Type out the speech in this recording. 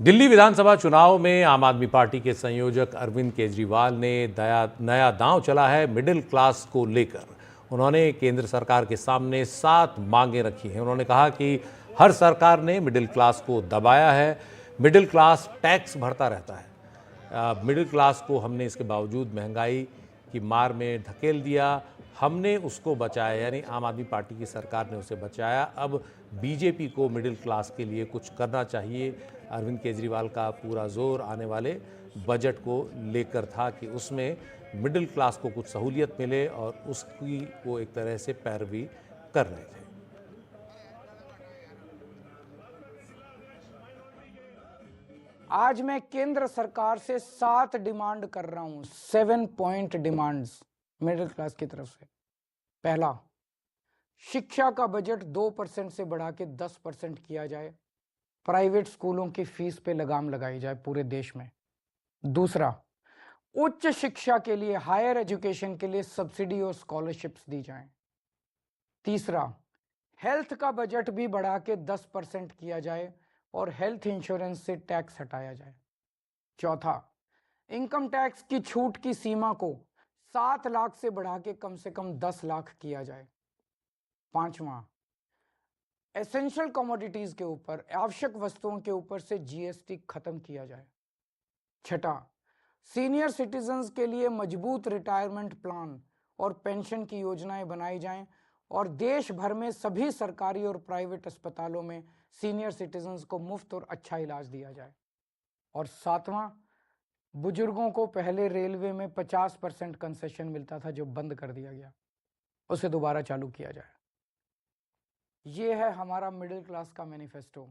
दिल्ली विधानसभा चुनाव में आम आदमी पार्टी के संयोजक अरविंद केजरीवाल ने नया दांव चला है मिडिल क्लास को लेकर। उन्होंने केंद्र सरकार के सामने 7 मांगें रखी हैं। उन्होंने कहा कि हर सरकार ने मिडिल क्लास को दबाया है, मिडिल क्लास टैक्स भरता रहता है। मिडिल क्लास को हमने इसके बावजूद महंगाई की मार में धकेल दिया, हमने उसको बचाया, यानी आम आदमी पार्टी की सरकार ने उसे बचाया। अब बीजेपी को मिडिल क्लास के लिए कुछ करना चाहिए। अरविंद केजरीवाल का पूरा जोर आने वाले बजट को लेकर था कि उसमें मिडिल क्लास को कुछ सहूलियत मिले, और उसकी वो एक तरह से पैरवी कर रहे थे। आज मैं केंद्र सरकार से 7 डिमांड कर रहा हूं, 7 पॉइंट डिमांड्स मिडिल क्लास की तरफ से। पहला, शिक्षा का बजट 2% से बढ़ा के 10% किया जाए। प्राइवेट स्कूलों की फीस पे लगाम लगाई जाए पूरे देश में। दूसरा, उच्च शिक्षा के लिए, हायर एजुकेशन के लिए सब्सिडी और स्कॉलरशिप्स दी जाएं। तीसरा, हेल्थ का बजट भी बढ़ा के 10% किया जाए और हेल्थ इंश्योरेंस से टैक्स हटाया जाए। चौथा, इनकम टैक्स की छूट की सीमा को 7 लाख से कम 10 लाख किया जाए। पांचवा, एसेंशियल कमोडिटीज के ऊपर, आवश्यक वस्तुओं के ऊपर से जीएसटी खत्म किया जाए। छठा, सीनियर सिटीजन्स के लिए मजबूत रिटायरमेंट प्लान और पेंशन की योजनाएं बनाई जाएं और देश भर में सभी सरकारी और प्राइवेट अस्पतालों में सीनियर सिटीजन्स को मुफ्त और अच्छा इलाज दिया जाए। और सातवां, बुजुर्गों को पहले रेलवे में 50% कंसेशन मिलता था जो बंद कर दिया गया, उसे दोबारा चालू किया जाए। ये है हमारा मिडिल क्लास का मैनिफेस्टो।